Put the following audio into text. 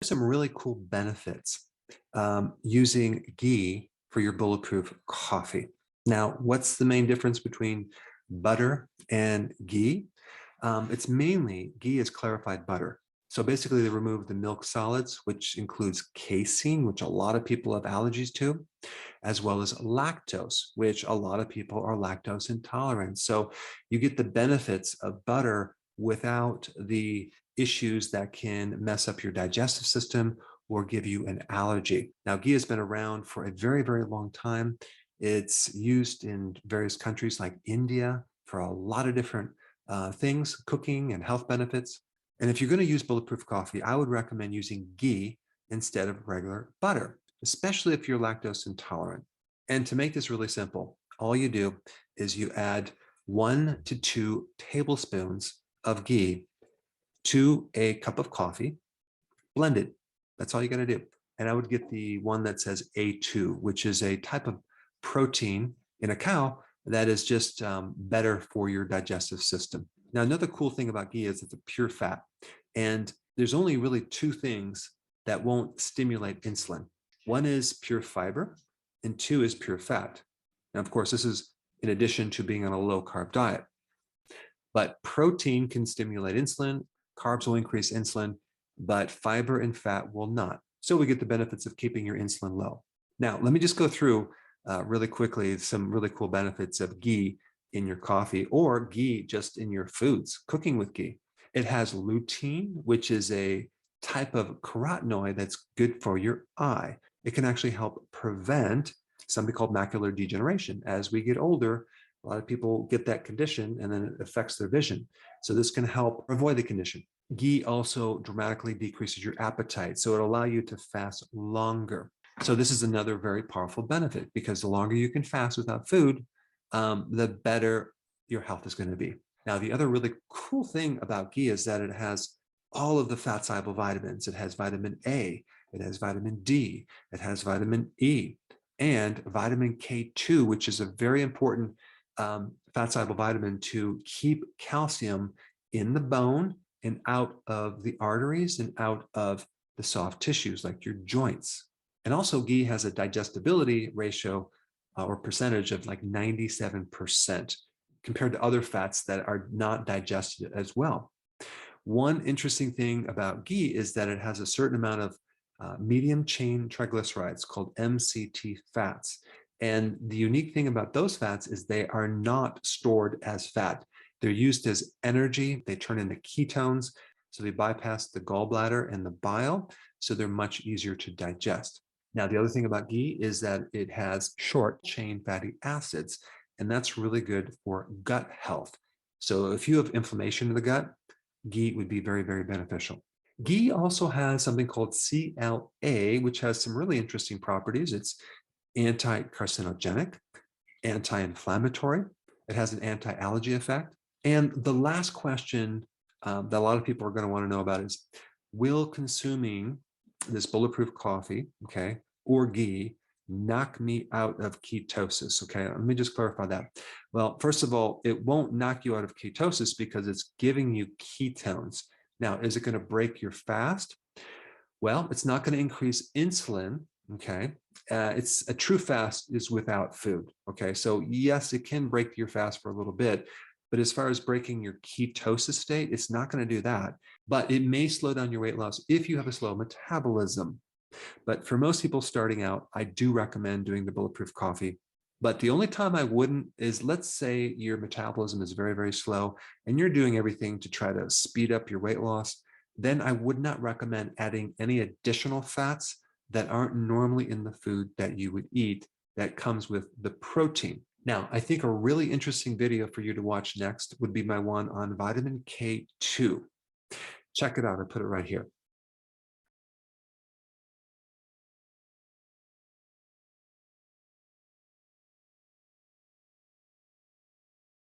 Some really cool benefits using ghee for your bulletproof coffee. Now, what's the main difference between butter and ghee? It's mainly ghee is clarified butter. So basically, they remove the milk solids, which includes casein, which a lot of people have allergies to, as well as lactose, which a lot of people are lactose intolerant. So you get the benefits of butter without the issues that can mess up your digestive system or give you an allergy. Now, ghee has been around for a very, very long time. It's used in various countries like India for a lot of different things, cooking and health benefits. And if you're going to use bulletproof coffee, I would recommend using ghee instead of regular butter, especially if you're lactose intolerant. And to make this really simple, all you do is you add 1 to 2 tablespoons of ghee to a cup of coffee, blend it. That's all you got to do. And I would get the one that says A2, which is a type of protein in a cow that is just better for your digestive system. Now, another cool thing about ghee is it's a pure fat. And there's only really two things that won't stimulate insulin. One is pure fiber, and two is pure fat. Now, of course, this is in addition to being on a low carb diet. But protein can stimulate insulin, carbs will increase insulin, but fiber and fat will not. So we get the benefits of keeping your insulin low. Now, let me just go through really quickly some really cool benefits of ghee in your coffee or ghee just in your foods, cooking with ghee. It has lutein, which is a type of carotenoid that's good for your eye. It can actually help prevent something called macular degeneration. As we get older, a lot of people get that condition and then it affects their vision. So this can help avoid the condition. Ghee also dramatically decreases your appetite. So it'll allow you to fast longer. So this is another very powerful benefit because the longer you can fast without food, the better your health is going to be. Now, the other really cool thing about ghee is that it has all of the fat soluble vitamins. It has vitamin A, it has vitamin D, it has vitamin E, and vitamin K2, which is a very important fat soluble vitamin to keep calcium in the bone and out of the arteries and out of the soft tissues like your joints. And also ghee has a digestibility ratio or percentage of like 97% compared to other fats that are not digested as well. One interesting thing about ghee is that it has a certain amount of medium chain triglycerides called MCT fats. And the unique thing about those fats is they are not stored as fat. They're used as energy. They turn into ketones. So they bypass the gallbladder and the bile. So they're much easier to digest. Now, the other thing about ghee is that it has short chain fatty acids, and that's really good for gut health. So if you have inflammation in the gut, ghee would be very, very beneficial. Ghee also has something called CLA, which has some really interesting properties. It's anti-carcinogenic, anti-inflammatory. It has an anti-allergy effect. And the last question that a lot of people are going to want to know about is, will consuming this bulletproof coffee, okay, or ghee knock me out of ketosis? Okay, let me just clarify that. Well, first of all, it won't knock you out of ketosis because it's giving you ketones. Now, is it going to break your fast? Well, it's not going to increase insulin. Okay, it's a true fast is without food. Okay, so yes, it can break your fast for a little bit, but as far as breaking your ketosis state, it's not going to do that. But it may slow down your weight loss if you have a slow metabolism. But for most people starting out, I do recommend doing the bulletproof coffee. But the only time I wouldn't is, let's say your metabolism is very, very slow and you're doing everything to try to speed up your weight loss, then I would not recommend adding any additional fats that aren't normally in the food that you would eat that comes with the protein. Now, I think a really interesting video for you to watch next would be my one on vitamin K2. Check it out. I put it right here.